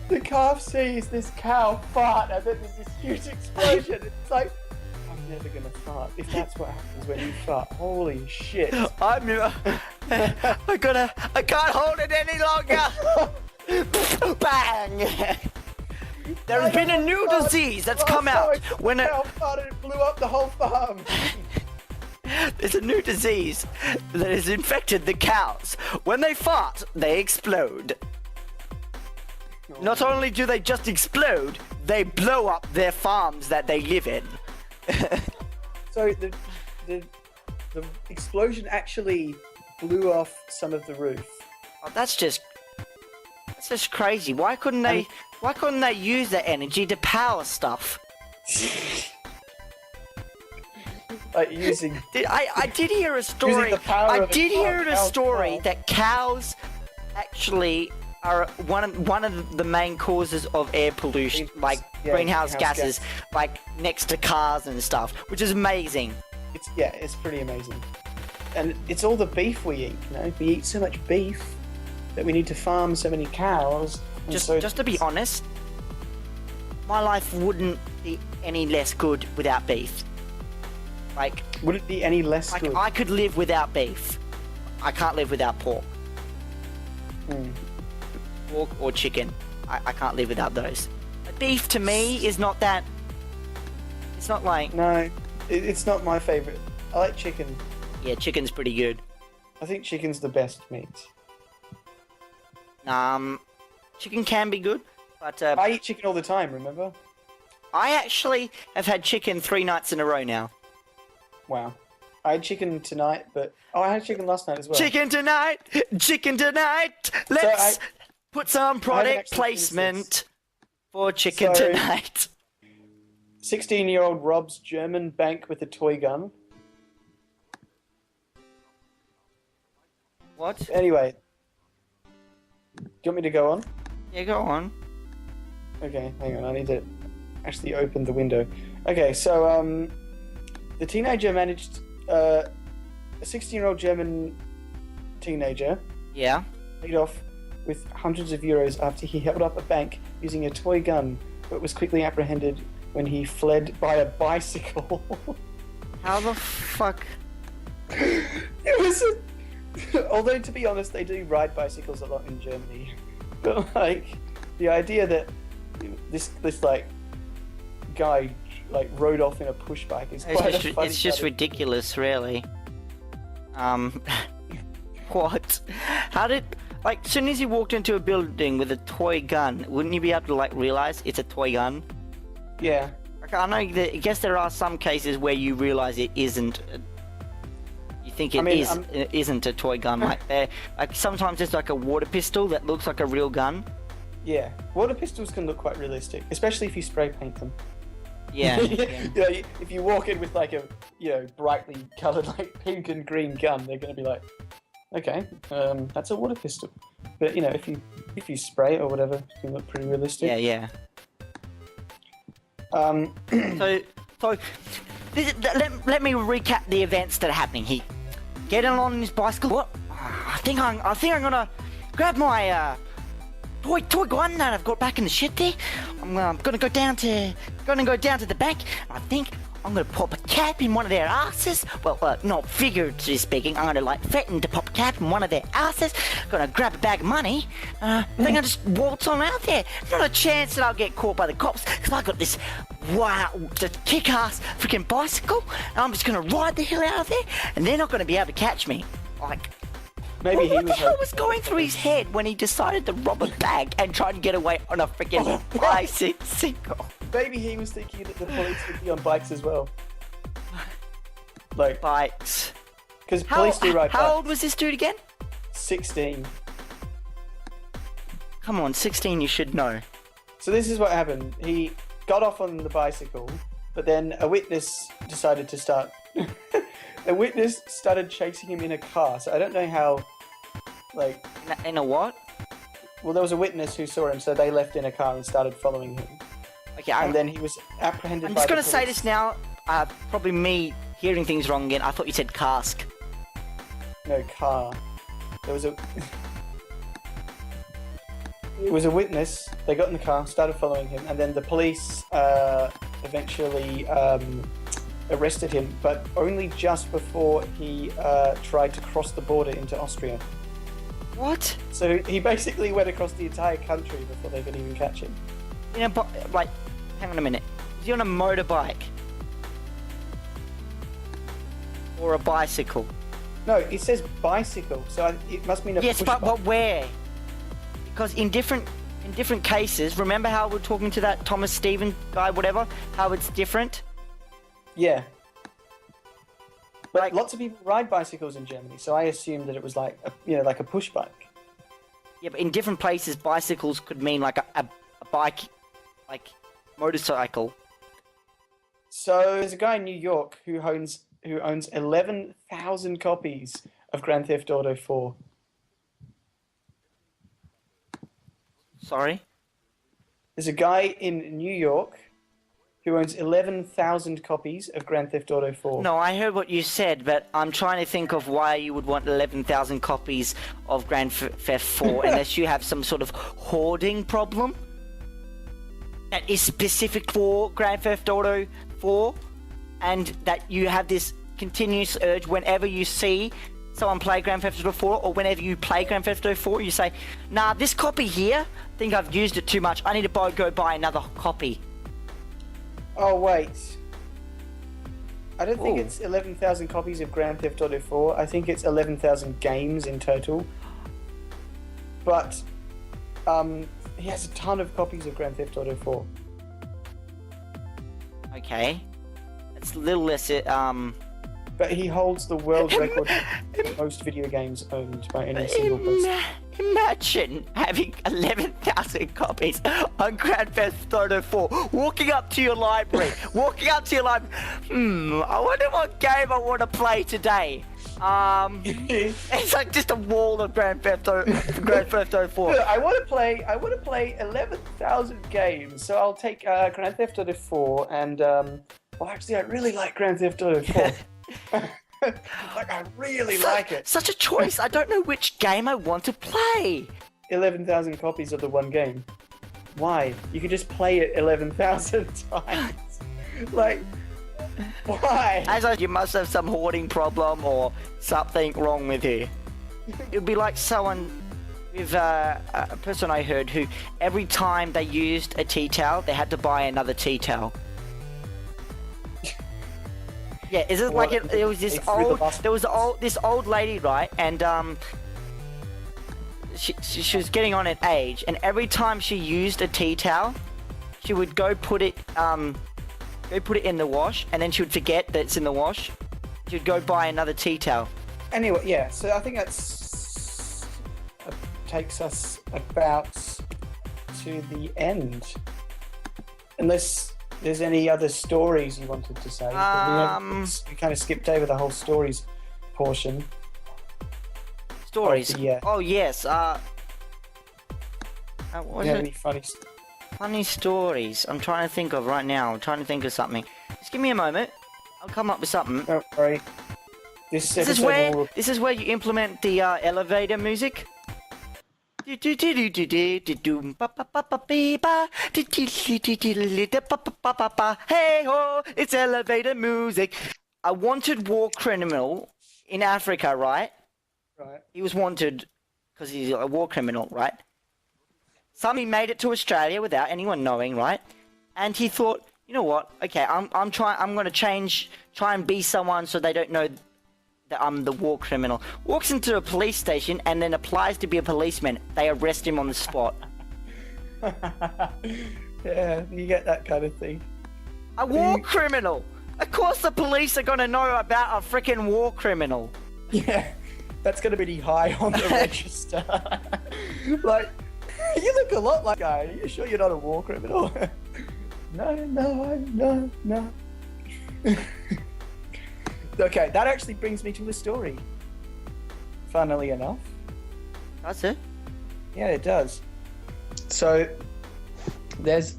[SPEAKER 2] the calf sees this cow fart, and then there's this huge explosion. It's like, I'm never gonna fart. If that's what happens when you fart, holy shit!
[SPEAKER 1] I can't hold it any longer. Bang! There's been a new disease that's come out when
[SPEAKER 2] a cow farted, it blew up the whole farm.
[SPEAKER 1] there's a new disease that has infected the cows. When they fart, they explode. Not only do they just explode, they blow up their farms that they live in.
[SPEAKER 2] So the explosion actually blew off some of the roof.
[SPEAKER 1] Oh, that's just crazy. Why couldn't they use that energy to power stuff?
[SPEAKER 2] Like using.
[SPEAKER 1] I did hear a story.
[SPEAKER 2] the power
[SPEAKER 1] I
[SPEAKER 2] of a
[SPEAKER 1] did hear a
[SPEAKER 2] cow's
[SPEAKER 1] story
[SPEAKER 2] claw.
[SPEAKER 1] that cows actually are one of the main causes of air pollution, like greenhouse gases, like next to cars and stuff, which is amazing.
[SPEAKER 2] It's pretty amazing. And it's all the beef we eat. You know, we eat so much beef that we need to farm so many cows. and
[SPEAKER 1] Just to be honest, my life wouldn't be any less good without beef. Like,
[SPEAKER 2] would it be any less good?
[SPEAKER 1] I could live without beef. I can't live without pork. Pork or chicken. I can't live without those. But beef to me is not that. It's not like.
[SPEAKER 2] No, it's not my favorite. I like chicken.
[SPEAKER 1] Yeah, chicken's pretty good.
[SPEAKER 2] I think chicken's the best meat.
[SPEAKER 1] Chicken can be good, but
[SPEAKER 2] I eat chicken all the time, remember?
[SPEAKER 1] I actually have had chicken 3 nights in a row now.
[SPEAKER 2] Wow. I had chicken tonight, but... Oh, I had chicken last night as well.
[SPEAKER 1] Chicken tonight! Chicken tonight! Let's put some product
[SPEAKER 2] actually
[SPEAKER 1] placement for chicken
[SPEAKER 2] So-
[SPEAKER 1] tonight.
[SPEAKER 2] 16-year-old robs German bank with a toy gun.
[SPEAKER 1] What?
[SPEAKER 2] Anyway. Do you want me to go on?
[SPEAKER 1] Yeah, go on.
[SPEAKER 2] Okay, hang on. I need to actually open the window. Okay, so, the teenager managed... a 16-year-old German teenager
[SPEAKER 1] Yeah.
[SPEAKER 2] paid off with hundreds of euros after he held up a bank using a toy gun, but was quickly apprehended when he fled by a bicycle.
[SPEAKER 1] How the fuck?
[SPEAKER 2] It was although, to be honest, they do ride bicycles a lot in Germany. But, like, the idea that this like, guy, like, rode off in a push bike is quite a funny
[SPEAKER 1] It's just
[SPEAKER 2] kind of-
[SPEAKER 1] ridiculous, really. What? How did... Like, as soon as he walked into a building with a toy gun, wouldn't you be able to, like, realize it's a toy gun?
[SPEAKER 2] Yeah.
[SPEAKER 1] Like, I know that, I guess there are some cases where you realize it isn't... You think it isn't a toy gun. Like, sometimes it's like a water pistol that looks like a real gun.
[SPEAKER 2] Yeah. Water pistols can look quite realistic, especially if you spray paint them.
[SPEAKER 1] Yeah.
[SPEAKER 2] You know, if you walk in with, like, a, you know, brightly coloured, like, pink and green gun, they're going to be like, okay, that's a water pistol. But, you know, if you spray it or whatever, it can look pretty realistic.
[SPEAKER 1] Yeah.
[SPEAKER 2] Um,
[SPEAKER 1] So let me recap the events that are happening. He getting on his bicycle. What? I think I'm gonna grab my toy gun that I've got back in the shed there. I'm gonna go down to the bank. I think I'm gonna pop a cap in one of their asses. Well, not figuratively speaking. I'm gonna, like, threaten to pop a cap in one of their asses. Gonna grab a bag of money. I think I just waltz on out there. Not a chance that I'll get caught by the cops, because I got this just kick-ass freaking bicycle, and I'm just gonna ride the hell out of there, and they're not gonna be able to catch me. Like,
[SPEAKER 2] maybe
[SPEAKER 1] what the hell was going through his head when he decided to rob a bank and try to get away on a freaking bicycle?
[SPEAKER 2] Maybe he was thinking that the police would be on bikes as well. Like,
[SPEAKER 1] Bikes.
[SPEAKER 2] because police do ride bikes.
[SPEAKER 1] How old was this dude again?
[SPEAKER 2] 16.
[SPEAKER 1] Come on, 16, you should know.
[SPEAKER 2] So this is what happened. He got off on the bicycle, but then a witness decided to start... A witness started chasing him in a car, so I don't know how, like...
[SPEAKER 1] In a what?
[SPEAKER 2] Well, there was a witness who saw him, so they left in a car and started following him.
[SPEAKER 1] Okay,
[SPEAKER 2] And then he was apprehended
[SPEAKER 1] I'm
[SPEAKER 2] by
[SPEAKER 1] just
[SPEAKER 2] the
[SPEAKER 1] gonna say
[SPEAKER 2] police.
[SPEAKER 1] this now. Probably me hearing things wrong again. I thought you said cask.
[SPEAKER 2] No, car. There was a... It was a witness. They got in the car, started following him, and then the police eventually arrested him, but only just before he tried to cross the border into Austria.
[SPEAKER 1] What?
[SPEAKER 2] So he basically went across the entire country before they could even catch him.
[SPEAKER 1] You know, but, like, hang on a minute. Is he on a motorbike? Or a bicycle?
[SPEAKER 2] No, it says bicycle, so it must mean a
[SPEAKER 1] Yes,
[SPEAKER 2] push
[SPEAKER 1] but
[SPEAKER 2] bike.
[SPEAKER 1] where? Because in different in different cases. Remember how we're talking to that Thomas Stephen guy, whatever? How it's different.
[SPEAKER 2] Yeah. But
[SPEAKER 1] Like-
[SPEAKER 2] lots of people ride bicycles in Germany, so I assumed that it was like like a push bike.
[SPEAKER 1] Yeah, but in different places, bicycles could mean like a bike, like motorcycle.
[SPEAKER 2] So there's a guy in New York who owns 11,000 copies of Grand Theft Auto 4.
[SPEAKER 1] Sorry.
[SPEAKER 2] There's a guy in New York who owns 11,000 copies of Grand Theft Auto 4.
[SPEAKER 1] No, I heard what you said, but I'm trying to think of why you would want 11,000 copies of Grand Theft 4 unless you have some sort of hoarding problem that is specific for Grand Theft Auto 4, and that you have this continuous urge whenever you see someone play Grand Theft Auto 4, or whenever you play Grand Theft Auto 4, you say, nah, this copy here, I think I've used it too much. I need to go buy another copy.
[SPEAKER 2] Oh, wait. I don't think
[SPEAKER 1] Ooh.
[SPEAKER 2] it's 11,000 copies of Grand Theft Auto 4. I think it's 11,000 games in total. But he has a ton of copies of Grand Theft Auto 4.
[SPEAKER 1] Okay. It's a little less,
[SPEAKER 2] But he holds the world record for most video games owned by any single person.
[SPEAKER 1] Imagine having 11,000 copies on Grand Theft Auto 4, walking up to your library, I wonder what game I want to play today. It's like just a wall of Grand Theft Auto 4.
[SPEAKER 2] I want to play 11,000 games, so I'll take Grand Theft Auto 4 and well, actually I really like Grand Theft Auto 4. Like, I really like it.
[SPEAKER 1] Such a choice. I don't know which game I want to play.
[SPEAKER 2] 11,000 copies of the one game. Why? You could just play it 11,000 times. Like, why?
[SPEAKER 1] As you must have some hoarding problem or something wrong with you. It'd be like someone with a person I heard who every time they used a tea towel, they had to buy another tea towel. Yeah, is it
[SPEAKER 2] What?
[SPEAKER 1] like it was this this old lady, right? And she was getting on in age, and every time she used a tea towel, she would go put it in the wash, and then she would forget that it's in the wash. She would go buy another tea towel.
[SPEAKER 2] Anyway, yeah, so I think takes us about to the end. Unless there's any other stories you wanted to say. We kind of skipped over the whole stories portion.
[SPEAKER 1] Stories.
[SPEAKER 2] Yeah.
[SPEAKER 1] Oh yes. What
[SPEAKER 2] Do
[SPEAKER 1] was
[SPEAKER 2] you have
[SPEAKER 1] it?
[SPEAKER 2] any funny?
[SPEAKER 1] Funny stories. I'm trying to think of right now. I'm trying to think of something. Just give me a moment. I'll come up with something.
[SPEAKER 2] Don't worry. This
[SPEAKER 1] This
[SPEAKER 2] episode
[SPEAKER 1] is where you implement the elevator music. Hey ho, it's elevator music. A wanted war criminal in Africa, right?
[SPEAKER 2] Right.
[SPEAKER 1] He was wanted because he's a war criminal, right? He made it to Australia without anyone knowing, right? And he thought, you know what? Okay, I'm gonna try and be someone so they don't know that I'm the war criminal. Walks into a police station and then applies to be a policeman. They arrest him on the spot.
[SPEAKER 2] Yeah, you get that kind of thing.
[SPEAKER 1] A war criminal! Of course the police are gonna know about a freaking war criminal.
[SPEAKER 2] Yeah, that's gonna be high on the register. Like, you look a lot like a guy. Are you sure you're not a war criminal? No. Okay, that actually brings me to a story. Funnily enough.
[SPEAKER 1] That's it.
[SPEAKER 2] Yeah, it does. So, there's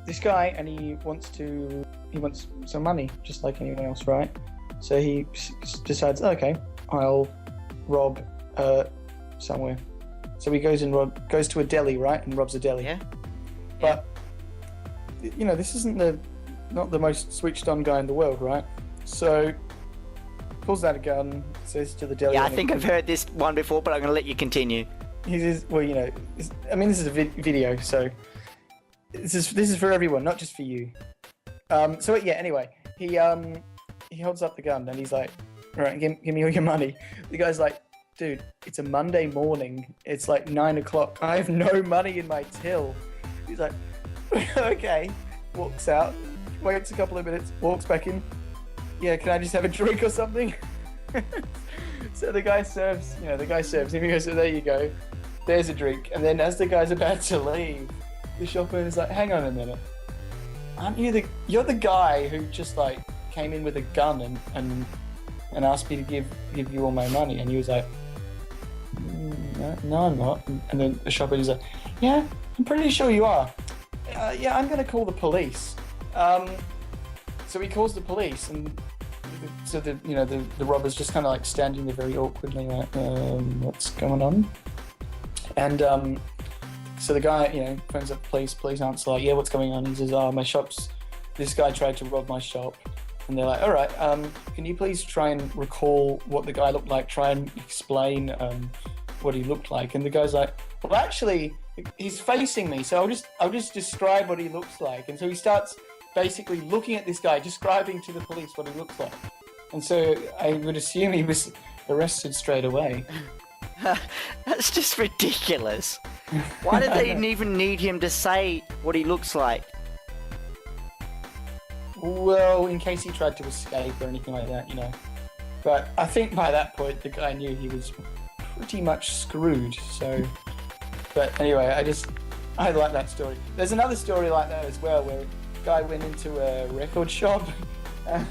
[SPEAKER 2] this guy, and he wants some money, just like anyone else, right? So he decides, okay, I'll rob somewhere. So he goes to a deli, right, and robs a deli.
[SPEAKER 1] Yeah.
[SPEAKER 2] But you know, this isn't not the most switched on guy in the world, right? So pulls out a gun, says to the deli.
[SPEAKER 1] Yeah, I think I've heard this one before, but I'm gonna let you continue.
[SPEAKER 2] He says, well, you know, this is a video, so this is for everyone, not just for you. So yeah, anyway, he holds up the gun and he's like, all right, give me all your money. The guy's like, dude, it's a Monday morning. It's like 9 o'clock. I have no money in my till. He's like, okay. Walks out, waits a couple of minutes, walks back in. Yeah, can I just have a drink or something? So the guy serves him. He goes, so there you go. There's a drink. And then as the guy's about to leave, the shop owner's like, hang on a minute. Aren't you you're the guy who just like came in with a gun and asked me to give you all my money? And he was like, no, I'm not. And then the shop owner's like, yeah, I'm pretty sure you are. Yeah, I'm gonna call the police. So he calls the police, and so the robber's just kind of like standing there very awkwardly, like, what's going on? And so the guy, phones up the police. Police answer like, yeah, what's going on? He says, this guy tried to rob my shop. And they're like, all right, can you please try and recall what the guy looked like? Try and explain what he looked like. And the guy's like, well, actually, he's facing me, so I'll just describe what he looks like. And so he starts basically looking at this guy, describing to the police what he looks like. And so I would assume he was arrested straight away.
[SPEAKER 1] That's just ridiculous. Why did they even need him to say what he looks like?
[SPEAKER 2] Well, in case he tried to escape or anything like that, But I think by that point, the guy knew he was pretty much screwed, so... But anyway, I like that story. There's another story like that as well, where a guy went into a record shop, and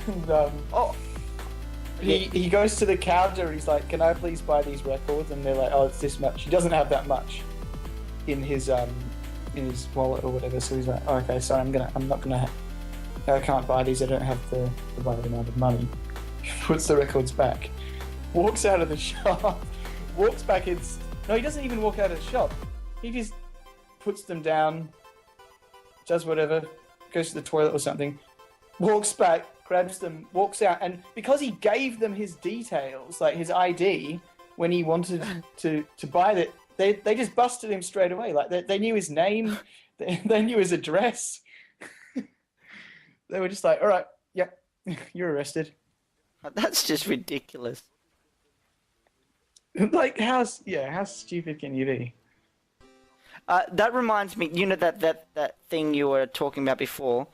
[SPEAKER 2] he goes to the counter and he's like, can I please buy these records? And they're like, oh, it's this much. He doesn't have that much in his wallet or whatever, so he's like, oh, okay, sorry, I can't buy these, I don't have the right amount of money. Puts the records back, walks out of the shop, walks back in. No, he doesn't even walk out of the shop. He just puts them down, does whatever, goes to the toilet or something, walks back, grabs them, walks out, and because he gave them his details, like his ID, when he wanted to buy it, they just busted him straight away. Like they knew his name, they knew his address. They were just like, all right, yep, you're arrested.
[SPEAKER 1] That's just ridiculous.
[SPEAKER 2] Like, how stupid can you be?
[SPEAKER 1] That reminds me, that thing you were talking about before,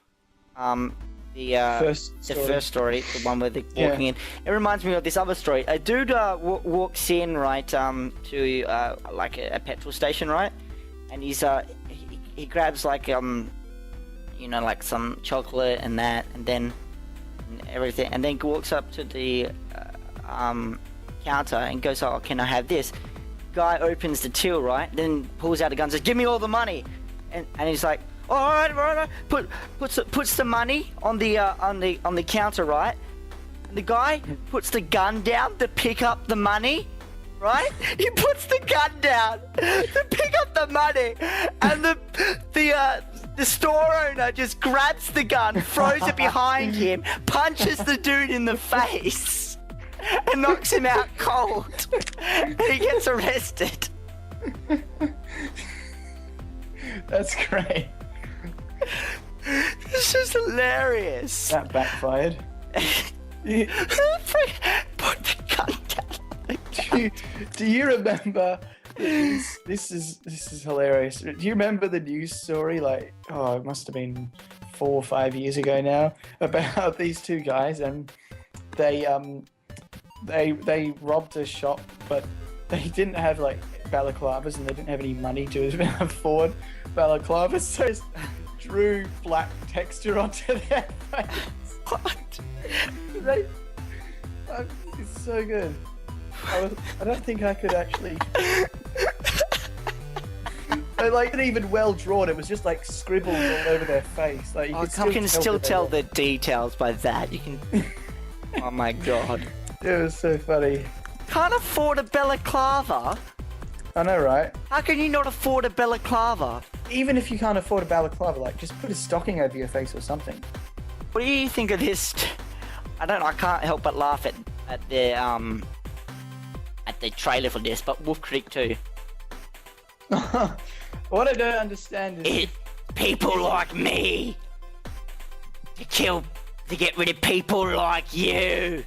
[SPEAKER 1] the first story, the one where they're walking in. It reminds me of this other story. A dude walks in, right, to like a petrol station, right, and he grabs like like some chocolate and that, and then everything, and then walks up to the counter and goes, oh, can I have this? Guy opens the till, right, then pulls out a gun and says, give me all the money, and he's like, all right. Puts the money on the counter, right, and the guy puts the gun down to pick up the money, right? He puts the gun down to pick up the money, and the store owner just grabs the gun, throws it behind him, punches the dude in the face, and knocks him out cold. And he gets arrested.
[SPEAKER 2] That's great.
[SPEAKER 1] It's just hilarious.
[SPEAKER 2] That backfired.
[SPEAKER 1] Put the gun down.
[SPEAKER 2] Do you remember? This is hilarious. Do you remember the news story? Like, it must have been 4 or 5 years ago now, about these two guys, and they robbed a shop, but they didn't have like balaclavas, and they didn't have any money to afford balaclavas, so just drew black texture onto their face.
[SPEAKER 1] What?
[SPEAKER 2] It's so good. I don't think I could actually. Like, not even well drawn. It was just like scribbled all over their face. Like,
[SPEAKER 1] you can still tell the details by that. You can. Oh my god.
[SPEAKER 2] It was so funny.
[SPEAKER 1] Can't afford a balaclava.
[SPEAKER 2] I know, right?
[SPEAKER 1] How can you not afford a balaclava?
[SPEAKER 2] Even if you can't afford a balaclava, like, just put a stocking over your face or something.
[SPEAKER 1] What do you think of this? I can't help but laugh at the trailer for this, but Wolf Creek 2.
[SPEAKER 2] What I don't understand is
[SPEAKER 1] people like me to get rid of people like you.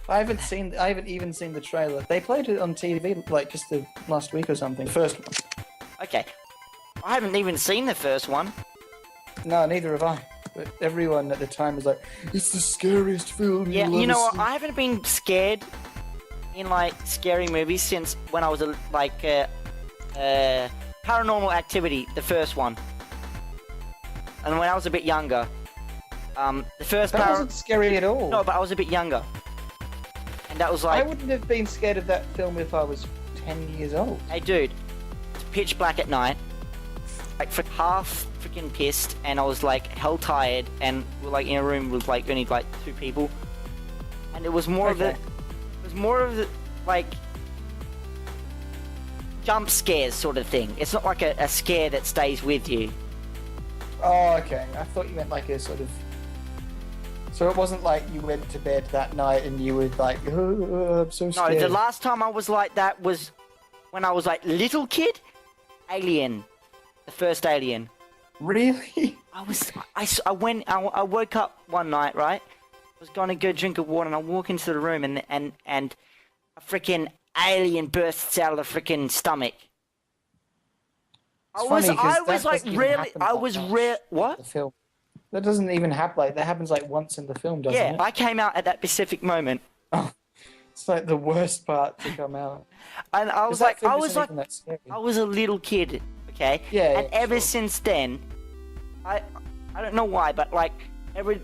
[SPEAKER 2] I haven't even seen the trailer. They played it on TV like just the last week or something. The first one.
[SPEAKER 1] Okay. I haven't even seen the first one.
[SPEAKER 2] No, neither have I. But everyone at the time was like, "It's the scariest film."
[SPEAKER 1] Yeah,
[SPEAKER 2] you'll
[SPEAKER 1] you know
[SPEAKER 2] ever
[SPEAKER 1] what?
[SPEAKER 2] see."
[SPEAKER 1] I haven't been scared in like scary movies since when I was Paranormal Activity, the first one, and when I was a bit younger. The first
[SPEAKER 2] That wasn't scary at all.
[SPEAKER 1] No, but I was a bit younger, and that was
[SPEAKER 2] I
[SPEAKER 1] like,
[SPEAKER 2] wouldn't have been scared of that film if I was 10 years old.
[SPEAKER 1] hey, dude, it's pitch black at night, like for half freaking pissed, and I was like hell tired, and we're like in a room with like only like 2 people, and it was more of the, like jump scares sort of thing. It's not like a scare that stays with you.
[SPEAKER 2] Oh, okay. I thought you meant like a sort of. So it wasn't like you went to bed that night and you were like, "Oh, I'm so scared."
[SPEAKER 1] No, the last time I was like that was when I was like little kid. Alien, the first Alien.
[SPEAKER 2] Really?
[SPEAKER 1] I woke up one night, right? I was gonna go drink a water, and I walk into the room, and a freaking alien bursts out of the freaking stomach.
[SPEAKER 2] It's funny 'cause
[SPEAKER 1] I
[SPEAKER 2] that
[SPEAKER 1] was like
[SPEAKER 2] doesn't even
[SPEAKER 1] really,
[SPEAKER 2] happen
[SPEAKER 1] I
[SPEAKER 2] that
[SPEAKER 1] was
[SPEAKER 2] much
[SPEAKER 1] rare.
[SPEAKER 2] in
[SPEAKER 1] What?
[SPEAKER 2] The film. That doesn't even happen. Like that happens like once in the film, doesn't
[SPEAKER 1] Yeah,
[SPEAKER 2] it?
[SPEAKER 1] I came out at that specific moment,
[SPEAKER 2] Oh, it's like the worst part to come out.
[SPEAKER 1] and I
[SPEAKER 2] 'Cause
[SPEAKER 1] was
[SPEAKER 2] that
[SPEAKER 1] like,
[SPEAKER 2] film
[SPEAKER 1] I was
[SPEAKER 2] isn't
[SPEAKER 1] like,
[SPEAKER 2] even that scary.
[SPEAKER 1] I was a little kid, okay?
[SPEAKER 2] Yeah,
[SPEAKER 1] And ever
[SPEAKER 2] sure.
[SPEAKER 1] since then, I don't know why, but like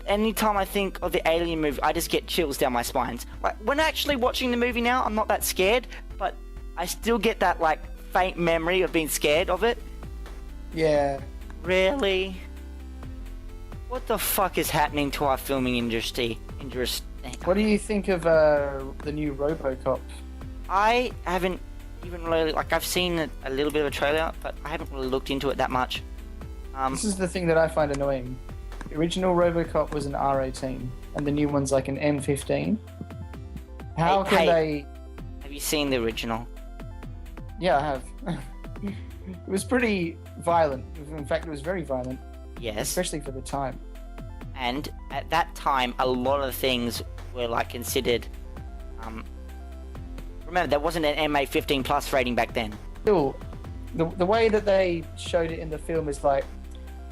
[SPEAKER 1] anytime I think of the Alien movie, I just get chills down my spines. Like when actually watching the movie now, I'm not that scared, but I still get that like faint memory of being scared of it.
[SPEAKER 2] Yeah.
[SPEAKER 1] Really? What the fuck is happening to our filming industry?
[SPEAKER 2] What do you think of the new RoboCop?
[SPEAKER 1] I haven't even really like I've seen a little bit of a trailer, but I haven't really looked into it that much.
[SPEAKER 2] This is the thing that I find annoying. The original RoboCop was an R18, and the new one's like an M15. How
[SPEAKER 1] Hey,
[SPEAKER 2] can
[SPEAKER 1] hey.
[SPEAKER 2] they?
[SPEAKER 1] Have you seen the original?
[SPEAKER 2] Yeah, I have. It was pretty violent. In fact, it was very violent,
[SPEAKER 1] Yes.
[SPEAKER 2] especially for the time.
[SPEAKER 1] And at that time, a lot of things were like considered. Remember, there wasn't an MA 15 plus rating back then.
[SPEAKER 2] Still, the way that they showed it in the film is like,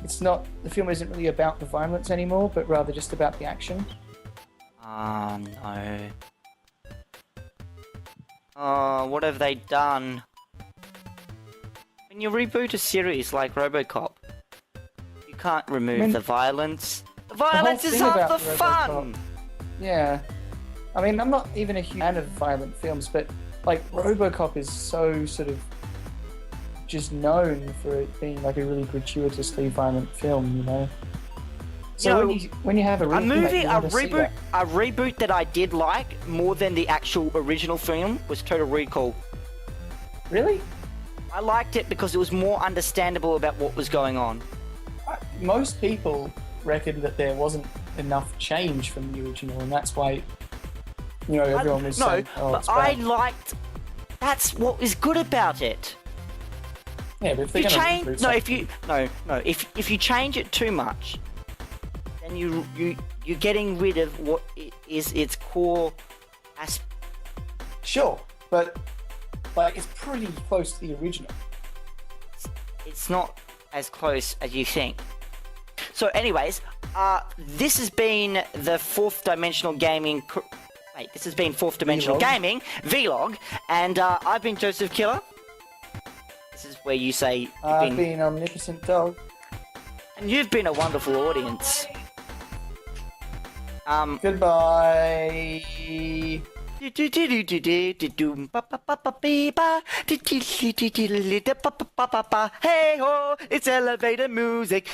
[SPEAKER 2] it's not. The film isn't really about the violence anymore, but rather just about the action.
[SPEAKER 1] Oh no. Oh, what have they done? When you reboot a series like RoboCop, you can't remove the violence. The violence is
[SPEAKER 2] thing
[SPEAKER 1] half
[SPEAKER 2] about
[SPEAKER 1] the
[SPEAKER 2] RoboCop-
[SPEAKER 1] fun!
[SPEAKER 2] Yeah, I mean, I'm not even a huge fan of violent films, but like RoboCop is so sort of just known for it being like a really gratuitously violent film, you know. So
[SPEAKER 1] You know,
[SPEAKER 2] when you have a
[SPEAKER 1] A
[SPEAKER 2] remake,
[SPEAKER 1] movie,
[SPEAKER 2] you
[SPEAKER 1] a
[SPEAKER 2] wanna see that.
[SPEAKER 1] reboot that I did like more than the actual original film was Total Recall.
[SPEAKER 2] Really?
[SPEAKER 1] I liked it because it was more understandable about what was going on.
[SPEAKER 2] Most people reckon that there wasn't enough change from the original, and that's why, you know, everyone was
[SPEAKER 1] no,
[SPEAKER 2] saying, "Oh,
[SPEAKER 1] but
[SPEAKER 2] it's
[SPEAKER 1] I
[SPEAKER 2] bad."
[SPEAKER 1] liked. That's what is good about it.
[SPEAKER 2] Yeah, but if
[SPEAKER 1] If you
[SPEAKER 2] they're gonna
[SPEAKER 1] change,
[SPEAKER 2] reboot
[SPEAKER 1] no,
[SPEAKER 2] something-
[SPEAKER 1] if you change it too much, then you're getting rid of what is its core aspect.
[SPEAKER 2] sure, but like it's pretty close to the original.
[SPEAKER 1] It's not as close as you think. So, anyways, this has been the Fourth Dimensional Gaming. This has been Fourth Dimensional
[SPEAKER 2] Vlog.
[SPEAKER 1] Gaming Vlog, and I've been Joseph Killer. This is where you say you've
[SPEAKER 2] I've been Omnipotent Dog.
[SPEAKER 1] and you've been a wonderful audience.
[SPEAKER 2] Goodbye.
[SPEAKER 1] Hey ho, it's elevator music.